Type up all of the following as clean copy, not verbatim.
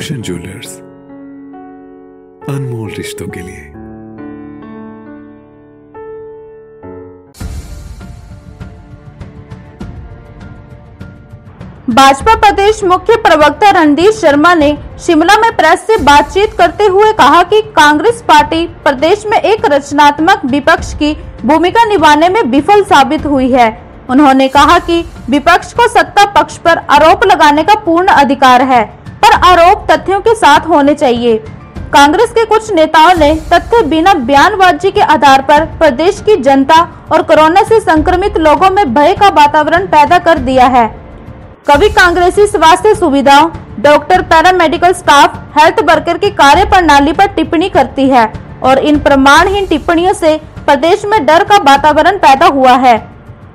रोशन jewellers, अनमोल रिश्तों के लिए। भाजपा प्रदेश मुख्य प्रवक्ता रणधीर शर्मा ने शिमला में प्रेस से बातचीत करते हुए कहा कि कांग्रेस पार्टी प्रदेश में एक रचनात्मक विपक्ष की भूमिका निभाने में विफल साबित हुई है। उन्होंने कहा कि विपक्ष को सत्ता पक्ष पर आरोप लगाने का पूर्ण अधिकार है, पर आरोप तथ्यों के साथ होने चाहिए। कांग्रेस के कुछ नेताओं ने तथ्य बिना बयानबाजी के आधार पर प्रदेश की जनता और कोरोना से संक्रमित लोगों में भय का वातावरण पैदा कर दिया है। कभी कांग्रेसी स्वास्थ्य सुविधाओं, doctor, paramedical staff, health worker की कार्य प्रणाली पर टिप्पणी करती है और इन प्रमाणहीन टिप्पणियों से प्रदेश में डर का वातावरण पैदा हुआ है।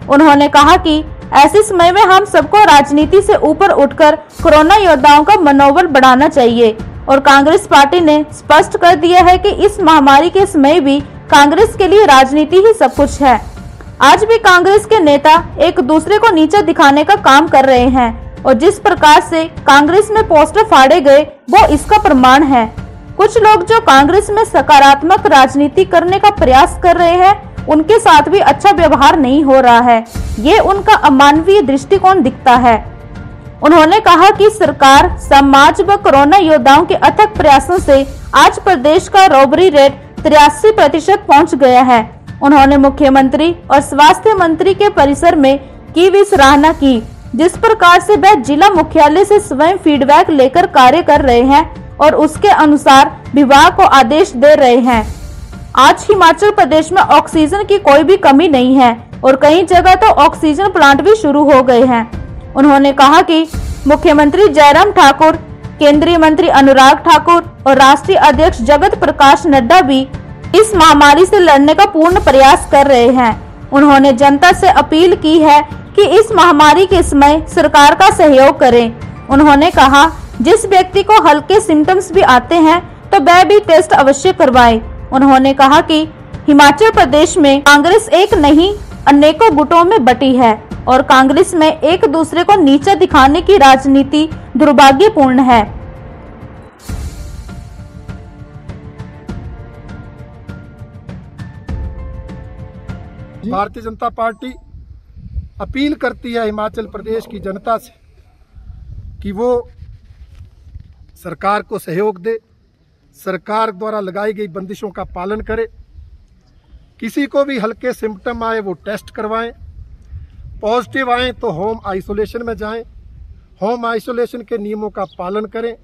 उन्होंने कहा कि ऐसे समय में हम सबको राजनीति से ऊपर उठकर कोरोना योद्धाओं का मनोबल बढ़ाना चाहिए और कांग्रेस पार्टी ने स्पष्ट कर दिया है कि इस महामारी के समय भी कांग्रेस के लिए राजनीति ही सब कुछ है। आज भी कांग्रेस के नेता एक दूसरे को नीचा दिखाने का काम कर रहे हैं और जिस प्रकार से कांग्रेस में पोस्टर फाड़े गए वो इसका प्रमाण है। कुछ लोग जो कांग्रेस में सकारात्मक राजनीति करने का प्रयास कर रहे हैं, उनके साथ भी अच्छा व्यवहार नहीं हो रहा है। ये उनका अमानवीय दृष्टिकोण दिखता है। उन्होंने कहा कि सरकार, समाज व कोरोना योद्धाओं के अथक प्रयासों से आज प्रदेश का रॉबरी रेट 83% पहुँच गया है। उन्होंने मुख्यमंत्री और स्वास्थ्य मंत्री के परिसर में की भी सराहना की, जिस प्रकार से वह जिला मुख्यालय से स्वयं फीडबैक लेकर कार्य कर रहे हैं और उसके अनुसार विभाग को आदेश दे रहे हैं। आज हिमाचल प्रदेश में ऑक्सीजन की कोई भी कमी नहीं है और कई जगह तो ऑक्सीजन प्लांट भी शुरू हो गए हैं। उन्होंने कहा कि मुख्यमंत्री जयराम ठाकुर, केंद्रीय मंत्री अनुराग ठाकुर और राष्ट्रीय अध्यक्ष जगत प्रकाश नड्डा भी इस महामारी से लड़ने का पूर्ण प्रयास कर रहे हैं। उन्होंने जनता से अपील की है कि इस महामारी के समय सरकार का सहयोग करें। उन्होंने कहा, जिस व्यक्ति को हल्के सिम्टम्स भी आते हैं तो वह भी टेस्ट अवश्य करवाए। उन्होंने कहा कि हिमाचल प्रदेश में कांग्रेस एक नहीं अनेकों गुटों में बटी है और कांग्रेस में एक दूसरे को नीचा दिखाने की राजनीति दुर्भाग्यपूर्ण है। भारतीय जनता पार्टी अपील करती है हिमाचल प्रदेश की जनता से कि वो सरकार को सहयोग दे, सरकार द्वारा लगाई गई बंदिशों का पालन करे। किसी को भी हल्के सिम्टम आए वो टेस्ट करवाएं, पॉजिटिव आए तो होम आइसोलेशन में जाएं, होम आइसोलेशन के नियमों का पालन करें।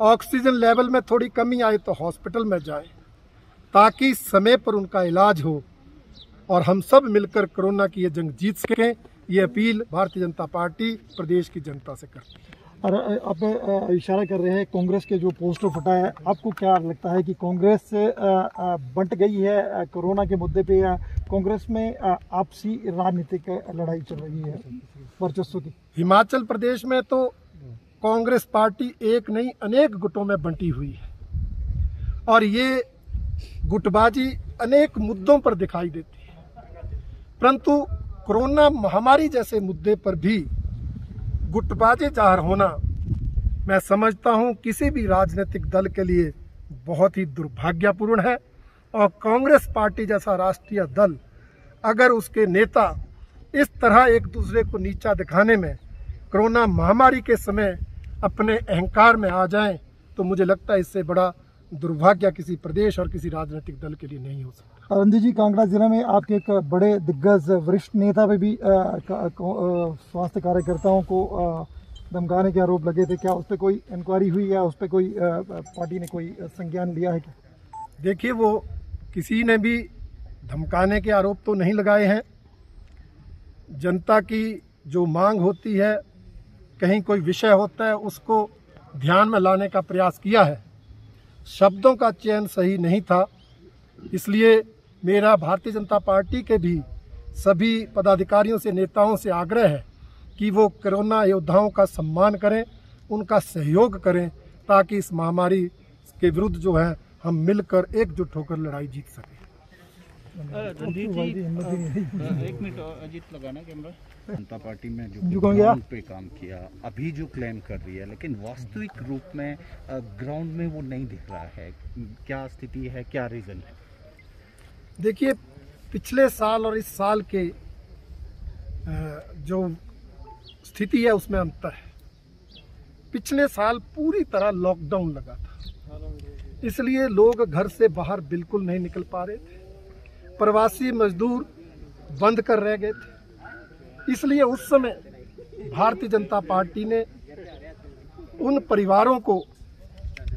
ऑक्सीजन लेवल में थोड़ी कमी आए तो हॉस्पिटल में जाएं, ताकि समय पर उनका इलाज हो और हम सब मिलकर कोरोना की ये जंग जीत सकें। ये अपील भारतीय जनता पार्टी प्रदेश की जनता से करती है। और आप इशारा कर रहे हैं कांग्रेस के जो पोस्टर फटा है, आपको क्या लगता है कि कांग्रेस बंट गई है कोरोना के मुद्दे पे, या कांग्रेस में आपसी राजनीतिक लड़ाई चल रही है वर्चस्व की? हिमाचल प्रदेश में तो कांग्रेस पार्टी एक नहीं अनेक गुटों में बंटी हुई है और ये गुटबाजी अनेक मुद्दों पर दिखाई देती है, परंतु कोरोना महामारी जैसे मुद्दे पर भी गुटबाजी जाहिर होना मैं समझता हूं किसी भी राजनीतिक दल के लिए बहुत ही दुर्भाग्यपूर्ण है। और कांग्रेस पार्टी जैसा राष्ट्रीय दल अगर उसके नेता इस तरह एक दूसरे को नीचा दिखाने में कोरोना महामारी के समय अपने अहंकार में आ जाएं, तो मुझे लगता है इससे बड़ा दुर्भाग्य किसी प्रदेश और किसी राजनीतिक दल के लिए नहीं हो सकता। रणधीर जी, कांगड़ा जिला में आपके एक बड़े दिग्गज वरिष्ठ नेता पे भी स्वास्थ्य कार्यकर्ताओं को धमकाने के आरोप लगे थे। क्या उस पर कोई इंक्वायरी हुई या उस पर कोई पार्टी ने कोई संज्ञान लिया है क्या? देखिए, वो किसी ने भी धमकाने के आरोप तो नहीं लगाए हैं। जनता की जो मांग होती है, कहीं कोई विषय होता है, उसको ध्यान में लाने का प्रयास किया है। शब्दों का चयन सही नहीं था, इसलिए मेरा भारतीय जनता पार्टी के भी सभी पदाधिकारियों से, नेताओं से आग्रह है कि वो कोरोना योद्धाओं का सम्मान करें, उनका सहयोग करें, ताकि इस महामारी के विरुद्ध जो है हम मिलकर एकजुट होकर लड़ाई जीत सकें। रणजीत जी एक मिनट अजीत लगाना कैमरा। जनता पार्टी में जो ग्राउंड ग्राउंड पे काम किया अभी जो क्लेम कर रही है, लेकिन वास्तविक रूप में ग्राउंड में वो नहीं दिख रहा है, क्या स्थिति है, क्या रीजन है? देखिए, पिछले साल और इस साल के जो स्थिति है उसमें अंतर है। पिछले साल पूरी तरह लॉकडाउन लगा था, इसलिए लोग घर से बाहर बिल्कुल नहीं निकल पा रहे थे। प्रवासी मजदूर बंद कर रह गए थे, इसलिए उस समय भारतीय जनता पार्टी ने उन परिवारों को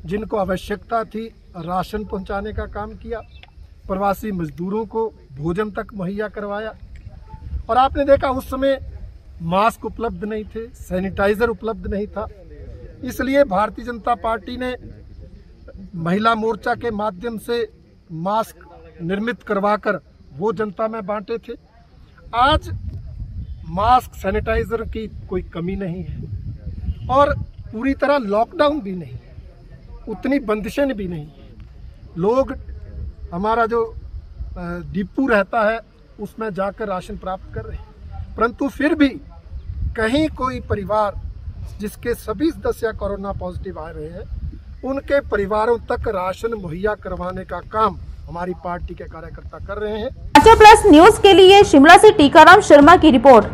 जिनको आवश्यकता थी राशन पहुंचाने का काम किया, प्रवासी मजदूरों को भोजन तक मुहैया करवाया। और आपने देखा उस समय मास्क उपलब्ध नहीं थे, सैनिटाइजर उपलब्ध नहीं था, इसलिए भारतीय जनता पार्टी ने महिला मोर्चा के माध्यम से मास्क निर्मित करवाकर वो जनता में बांटे थे। आज मास्क सैनिटाइजर की कोई कमी नहीं है और पूरी तरह लॉकडाउन भी नहीं, उतनी बंदिशें भी नहीं। लोग हमारा जो डिपू रहता है उसमें जाकर राशन प्राप्त कर रहे हैं, परंतु फिर भी कहीं कोई परिवार जिसके सभी सदस्य कोरोना पॉजिटिव आ रहे हैं उनके परिवारों तक राशन मुहैया करवाने का काम हमारी पार्टी के कार्यकर्ता कर रहे हैं। हिमाचल प्लस न्यूज के लिए शिमला से टीकाराम शर्मा की रिपोर्ट।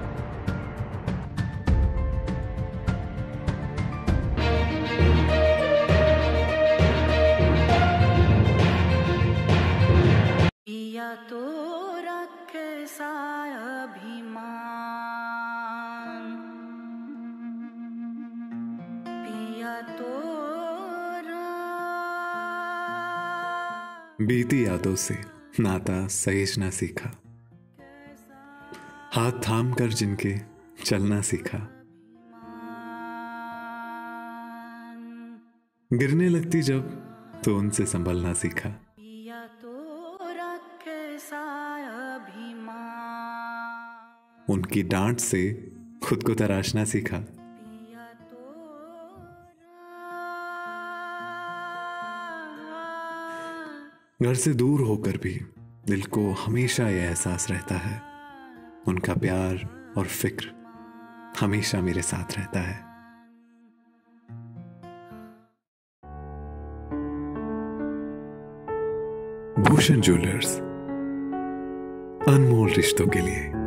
पिया तो रखे सा अभिमान, पिया तो बीती यादों से नाता सहेजना सीखा, हाथ थाम कर जिनके चलना सीखा, गिरने लगती जब तो उनसे संभलना सीखा, पिया तो रखे सा अभिमान, उनकी डांट से खुद को तराशना सीखा, पिया तो घर से दूर होकर भी दिल को हमेशा यह एहसास रहता है, उनका प्यार और फिक्र हमेशा मेरे साथ रहता है। भूषण ज्वेलर्स, अनमोल रिश्तों के लिए।